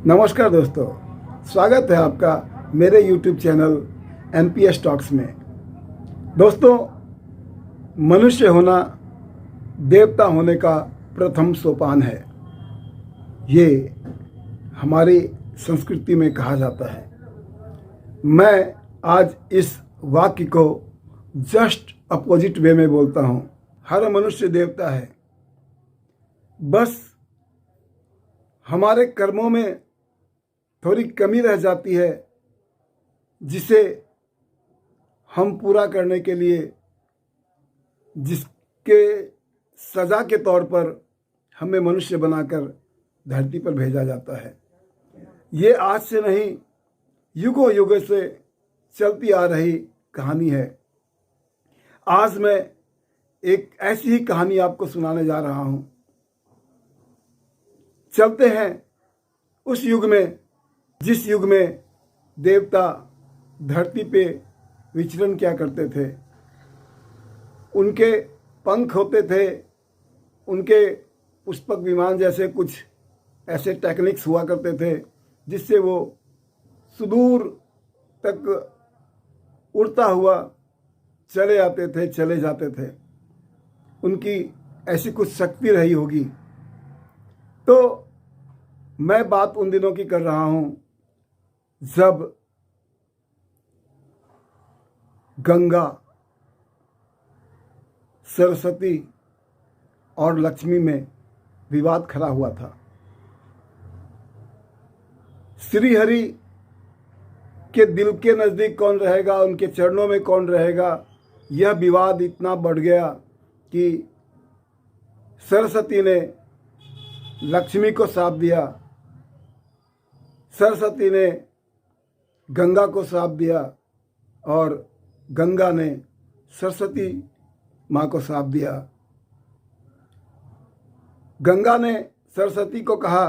नमस्कार दोस्तों, स्वागत है आपका मेरे YouTube चैनल NPS टॉक्स में। दोस्तों, मनुष्य होना देवता होने का प्रथम सोपान है, ये हमारी संस्कृति में कहा जाता है। मैं आज इस वाक्य को जस्ट अपोजिट वे में बोलता हूँ। हर मनुष्य देवता है, बस हमारे कर्मों में थोड़ी कमी रह जाती है, जिसे हम पूरा करने के लिए जिसके सज़ा के तौर पर हमें मनुष्य बनाकर धरती पर भेजा जाता है। ये आज से नहीं, युगों युगों से चलती आ रही कहानी है। आज मैं एक ऐसी ही कहानी आपको सुनाने जा रहा हूँ। चलते हैं उस युग में जिस युग में देवता धरती पे विचरण किया करते थे। उनके पंख होते थे, उनके पुष्पक विमान जैसे कुछ ऐसे टेक्निक्स हुआ करते थे जिससे वो सुदूर तक उड़ता हुआ चले आते थे, चले जाते थे। उनकी ऐसी कुछ शक्ति रही होगी। तो मैं बात उन दिनों की कर रहा हूँ जब गंगा, सरस्वती और लक्ष्मी में विवाद खड़ा हुआ था। श्री हरि के दिल के नज़दीक कौन रहेगा, उनके चरणों में कौन रहेगा, यह विवाद इतना बढ़ गया कि सरस्वती ने लक्ष्मी को श्राप दिया, सरस्वती ने गंगा को श्राप दिया और गंगा ने सरस्वती माँ को श्राप दिया। गंगा ने सरस्वती को कहा,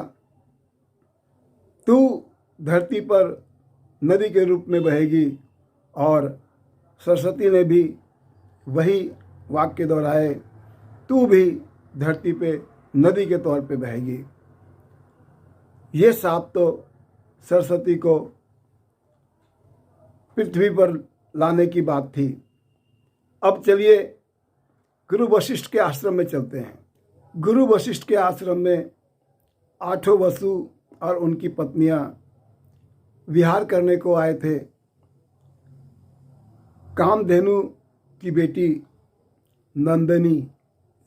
तू धरती पर नदी के रूप में बहेगी, और सरस्वती ने भी वही वाक्य दोहराए, तू भी धरती पे नदी के तौर पे बहेगी। ये श्राप तो सरस्वती को पृथ्वी पर लाने की बात थी। अब चलिए गुरु वशिष्ठ के आश्रम में चलते हैं। गुरु वशिष्ठ के आश्रम में 8 वसु और उनकी पत्नियां विहार करने को आए थे। कामधेनु की बेटी नंदिनी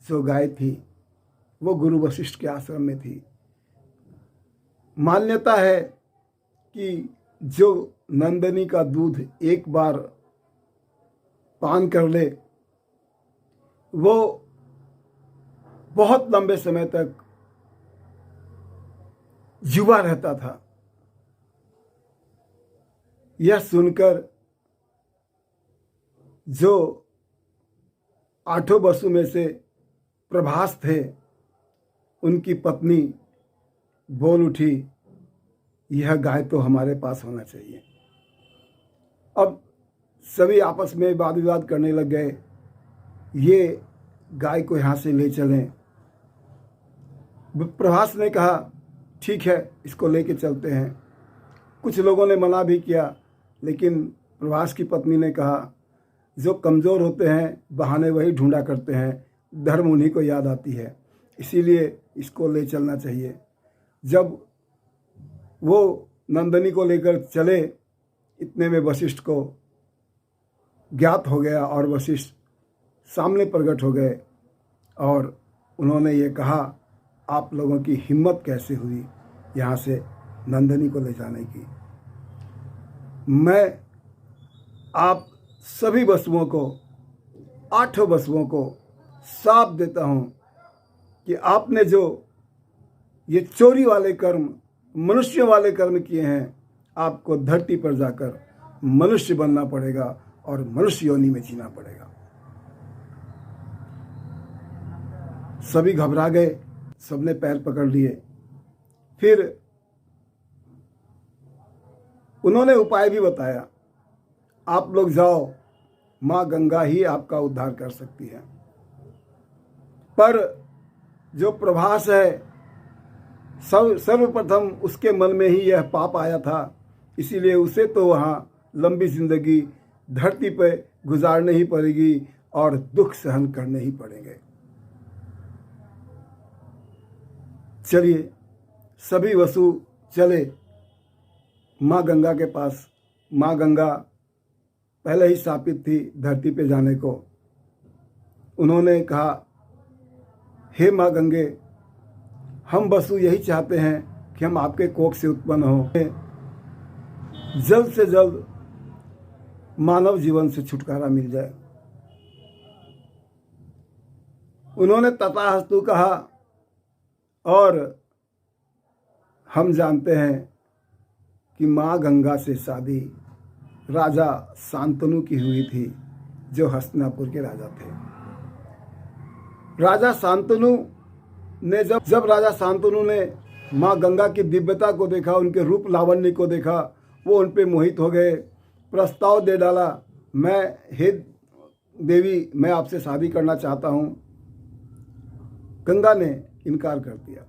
जो गाय थी, वो गुरु वशिष्ठ के आश्रम में थी। मान्यता है कि जो नंदिनी का दूध एक बार पान कर ले, वो बहुत लंबे समय तक युवा रहता था। यह सुनकर जो 8 वसु में से प्रभास थे, उनकी पत्नी बोल उठी, यह गाय तो हमारे पास होना चाहिए। अब सभी आपस में वाद विवाद करने लग गए, ये गाय को यहाँ से ले चलें। प्रभास ने कहा, ठीक है, इसको लेके चलते हैं। कुछ लोगों ने मना भी किया, लेकिन प्रभास की पत्नी ने कहा, जो कमज़ोर होते हैं बहाने वही ढूंढा करते हैं, धर्म उन्हीं को याद आती है, इसीलिए इसको ले चलना चाहिए। जब वो नंदिनी को लेकर चले, इतने में वशिष्ठ को ज्ञात हो गया और वशिष्ठ सामने प्रकट हो गए और उन्होंने ये कहा, आप लोगों की हिम्मत कैसे हुई यहाँ से नंदिनी को ले जाने की। मैं आप सभी वसुओं को, 8 वसुओं को श्राप देता हूँ कि आपने जो ये चोरी वाले कर्म, मनुष्य वाले कर्म किए हैं, आपको धरती पर जाकर मनुष्य बनना पड़ेगा और मनुष्य योनि में जीना पड़ेगा। सभी घबरा गए, सबने पैर पकड़ लिए। फिर उन्होंने उपाय भी बताया, आप लोग जाओ, माँ गंगा ही आपका उद्धार कर सकती है। पर जो प्रभास है सर्वप्रथम उसके मन में ही यह पाप आया था, इसीलिए उसे तो वहाँ लंबी जिंदगी धरती पर गुजारनी ही पड़ेगी और दुख सहन करने ही पड़ेंगे। चलिए सभी वसु चले माँ गंगा के पास। माँ गंगा पहले ही शापित थी धरती पे जाने को। उन्होंने कहा, हे माँ गंगे, हम वसु यही चाहते हैं कि हम आपके कोख से उत्पन्न हो, जल्द से जल्द मानव जीवन से छुटकारा मिल जाए। उन्होंने तथास्तु कहा और हम जानते हैं कि माँ गंगा से शादी राजा शांतनु की हुई थी, जो हस्तिनापुर के राजा थे। राजा शांतनु ने जब राजा शांतनु ने माँ गंगा की दिव्यता को देखा, उनके रूप लावण्य को देखा, वो उन पे मोहित हो गए। प्रस्ताव दे डाला, हे देवी, मैं आपसे शादी करना चाहता हूँ। गंगा ने इनकार कर दिया।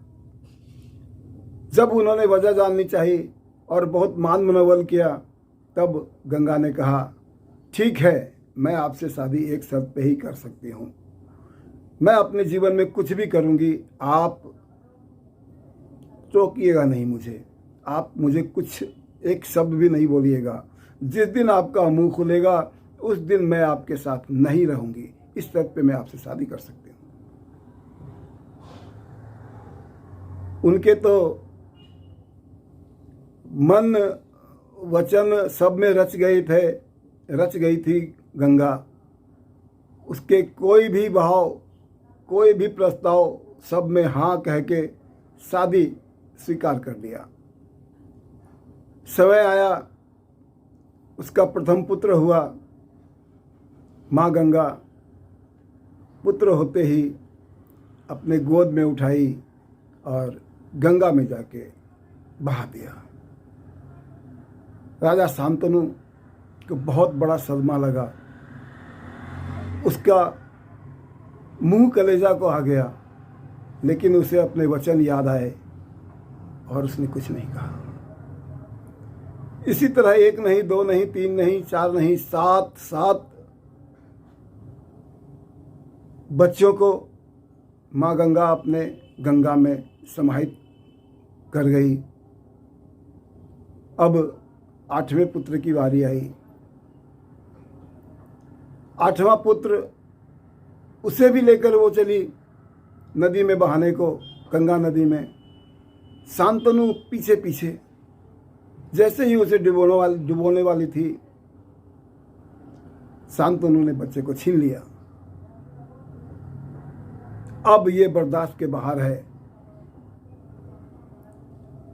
जब उन्होंने वजह जाननी चाहिए और बहुत मान मनोबल किया, तब गंगा ने कहा, ठीक है, मैं आपसे शादी एक शर्त पे ही कर सकती हूँ। मैं अपने जीवन में कुछ भी करूँगी, आप टोकिएगा नहीं मुझे, आप मुझे कुछ एक शब्द भी नहीं बोलिएगा। जिस दिन आपका मुंह खुलेगा उस दिन मैं आपके साथ नहीं रहूँगी। इस शर्त पे मैं आपसे शादी कर सकती हूँ। उनके तो मन वचन सब में रच गई थी गंगा। उसके कोई भी भाव, कोई भी प्रस्ताव, सब में हाँ कह के शादी स्वीकार कर लिया। समय आया, उसका प्रथम पुत्र हुआ। माँ गंगा पुत्र होते ही अपने गोद में उठाई और गंगा में जाके बहा दिया। राजा शांतनु को बहुत बड़ा सदमा लगा। उसका मुंह कलेजा को आ गया, लेकिन उसे अपने वचन याद आए और उसने कुछ नहीं कहा। इसी तरह एक नहीं, दो नहीं, तीन नहीं, चार नहीं, सात बच्चों को माँ गंगा अपने गंगा में समाहित कर गई। अब 8वें पुत्र की बारी आई। 8वां पुत्र, उसे भी लेकर वो चली नदी में बहाने को, गंगा नदी में। शांतनु पीछे पीछे, जैसे ही उसे डुबोने वाली थी, शांतनु ने बच्चे को छीन लिया। अब ये बर्दाश्त के बाहर है।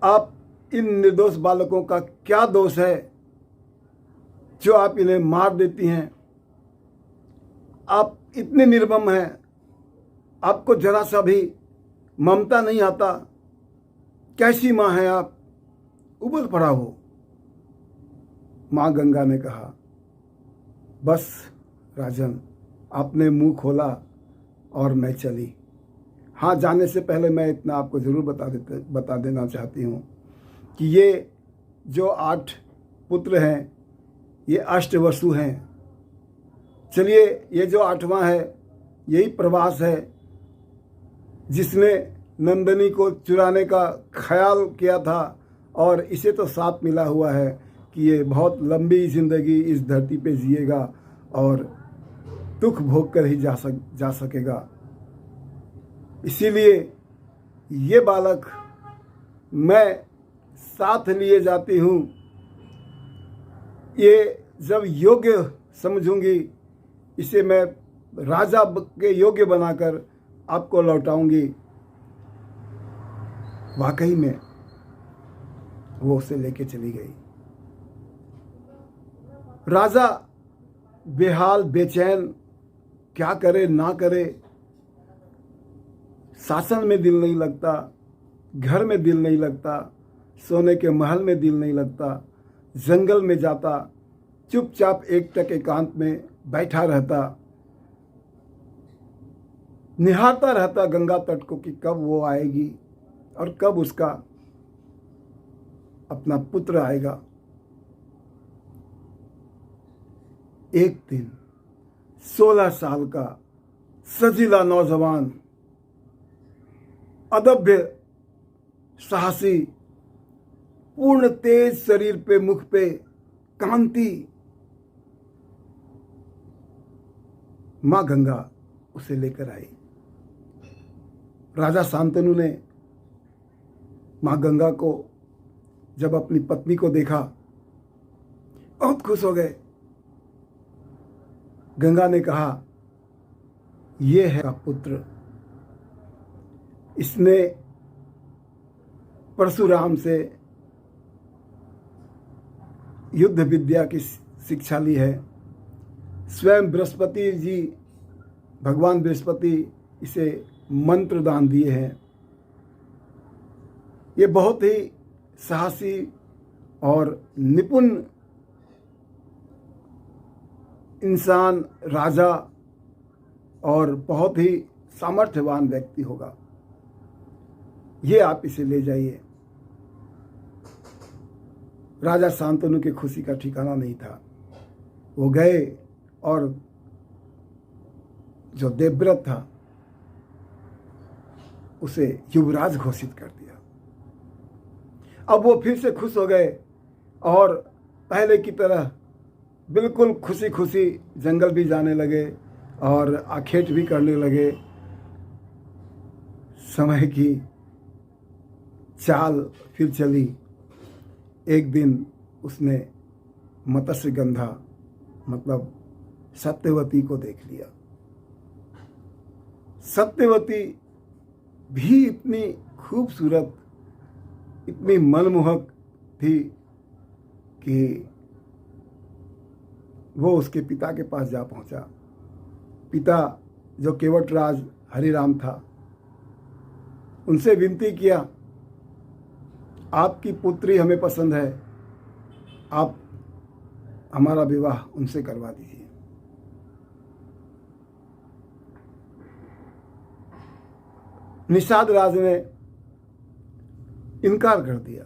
आप इन निर्दोष बालकों का क्या दोष है जो आप इन्हें मार देती हैं? आप इतने निर्मम हैं, आपको जरा सा भी ममता नहीं आता। कैसी माँ हैं आप, उबल पड़ा हो। माँ गंगा ने कहा, बस राजन, आपने मुंह खोला और मैं चली। हाँ, जाने से पहले मैं इतना आपको ज़रूर बता देना चाहती हूँ कि ये जो 8 पुत्र हैं, ये अष्टवसु हैं। चलिए, ये जो 8वां है, यही प्रभास है, जिसने नंदिनी को चुराने का ख्याल किया था, और इसे तो साथ मिला हुआ है कि ये बहुत लंबी ज़िंदगी इस धरती पे जिएगा और दुख भोग कर ही जा सकेगा। इसीलिए ये बालक मैं साथ लिए जाती हूँ। ये जब योग्य समझूंगी, इसे मैं राजा के योग्य बनाकर आपको लौटाऊंगी। वाकई में वो उसे लेके चली गई। राजा बेहाल, बेचैन, क्या करे ना करे। शासन में दिल नहीं लगता, घर में दिल नहीं लगता, सोने के महल में दिल नहीं लगता। जंगल में जाता, चुपचाप एकटक एकांत में बैठा रहता, निहारता रहता गंगा तट को कि कब वो आएगी, और कब उसका अपना पुत्र आएगा। एक दिन 16 साल का सजीला नौजवान, अदभ्य साहसी, पूर्ण तेज शरीर पे, मुख पे कांति, मां गंगा उसे लेकर आई। राजा शांतनु ने मां गंगा को जब अपनी पत्नी को देखा बहुत खुश हो गए। गंगा ने कहा, ये है पुत्र, इसने परशुराम से युद्ध विद्या की शिक्षा ली है। स्वयं बृहस्पति जी, भगवान बृहस्पति इसे मंत्र दान दिए हैं। ये बहुत ही साहसी और निपुण इंसान, राजा और बहुत ही सामर्थ्यवान व्यक्ति होगा। ये आप इसे ले जाइए। राजा शांतनु की खुशी का ठिकाना नहीं था। वो गए और जो देवव्रत था उसे युवराज घोषित कर दिया। अब वो फिर से खुश हो गए और पहले की तरह बिल्कुल खुशी खुशी जंगल भी जाने लगे और आखेट भी करने लगे। समय की चाल फिर चली। एक दिन उसने मत्स्यगंधा मतलब सत्यवती को देख लिया। सत्यवती भी इतनी खूबसूरत, इतनी मनमोहक थी कि वो उसके पिता के पास जा पहुंचा। पिता जो केवटराज हरिराम था, उनसे विनती किया, आपकी पुत्री हमें पसंद है, आप हमारा विवाह उनसे करवा दीजिए। निषाद राज ने इनकार कर दिया।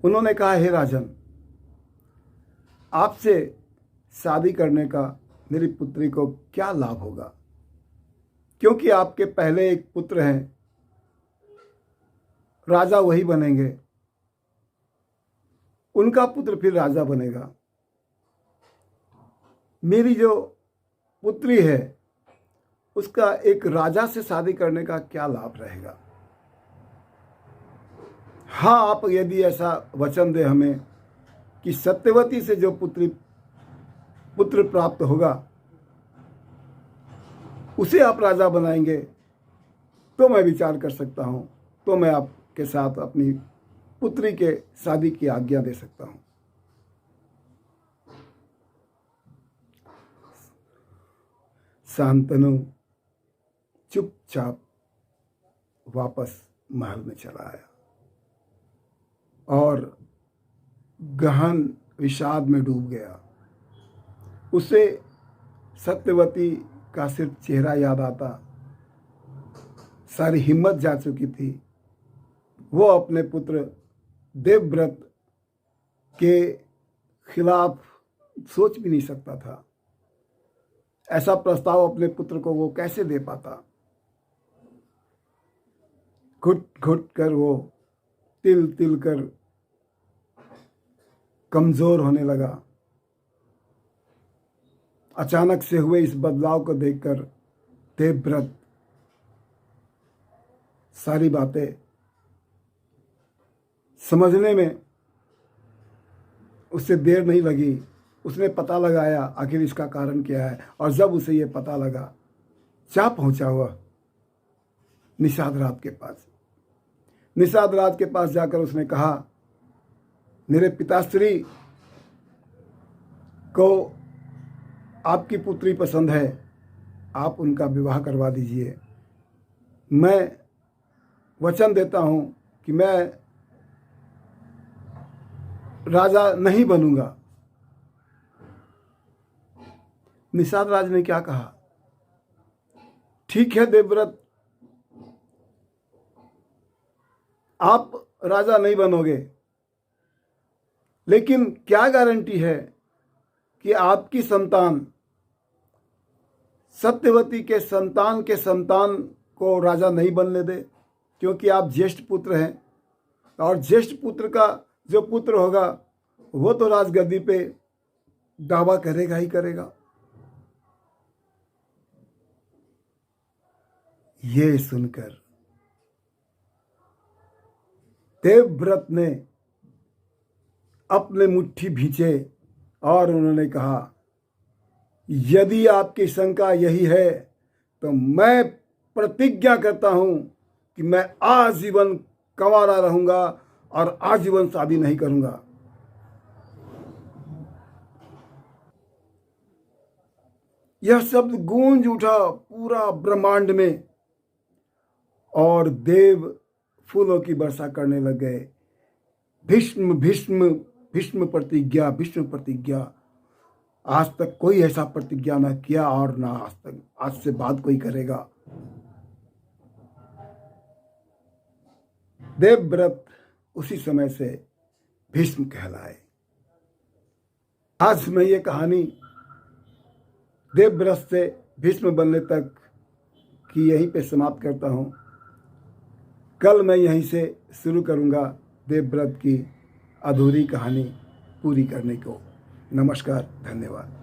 उन्होंने कहा, हे राजन, आपसे शादी करने का मेरी पुत्री को क्या लाभ होगा, क्योंकि आपके पहले एक पुत्र हैं, राजा वही बनेंगे, उनका पुत्र फिर राजा बनेगा। मेरी जो पुत्री है उसका एक राजा से शादी करने का क्या लाभ रहेगा। हाँ, आप यदि ऐसा वचन दे हमें कि सत्यवती से जो पुत्र प्राप्त होगा उसे आप राजा बनाएंगे, तो मैं विचार कर सकता हूं, तो मैं आपके साथ अपनी पुत्री के शादी की आज्ञा दे सकता हूं। शांतनु चुपचाप वापस महल में चला आया और गहन विषाद में डूब गया। उसे सत्यवती का सिर्फ चेहरा याद आता। सारी हिम्मत जा चुकी थी। वो अपने पुत्र देवव्रत के खिलाफ सोच भी नहीं सकता था। ऐसा प्रस्ताव अपने पुत्र को वो कैसे दे पाता। घुट घुट कर वो तिल तिल कर कमजोर होने लगा। अचानक से हुए इस बदलाव को देखकर देवव्रत सारी बातें समझने में उससे देर नहीं लगी। उसने पता लगाया आखिर इसका कारण क्या है, और जब उसे ये पता लगा, जा पहुंचा हुआ निषाद राज के पास। निषाद राज के पास जाकर उसने कहा, मेरे पिताश्री को आपकी पुत्री पसंद है, आप उनका विवाह करवा दीजिए। मैं वचन देता हूं कि मैं राजा नहीं बनूंगा। निषाद राज ने क्या कहा, ठीक है देवव्रत, आप राजा नहीं बनोगे, लेकिन क्या गारंटी है कि आपकी संतान सत्यवती के संतान को राजा नहीं बनने दे, क्योंकि आप ज्येष्ठ पुत्र हैं और ज्येष्ठ पुत्र का जो पुत्र होगा वो तो राजगद्दी पे दावा करेगा ही करेगा। ये सुनकर देवव्रत ने अपने मुट्ठी भींचे और उन्होंने कहा, यदि आपकी शंका यही है तो मैं प्रतिज्ञा करता हूं कि मैं आजीवन कंवारा रहूंगा और आजीवन शादी नहीं करूंगा। यह शब्द गूंज उठा पूरा ब्रह्मांड में और देव फूलों की वर्षा करने लग गए। भीष्म भीष्म भीष्म प्रतिज्ञा, भीष्म प्रतिज्ञा। आज तक कोई ऐसा प्रतिज्ञा ना किया और ना आज से बाद कोई करेगा। देवव्रत उसी समय से भीष्म कहलाए। आज मैं ये कहानी देवव्रत से भीष्म बनने तक की यहीं पे समाप्त करता हूँ। कल मैं यहीं से शुरू करूँगा देवव्रत की अधूरी कहानी पूरी करने को। नमस्कार, धन्यवाद।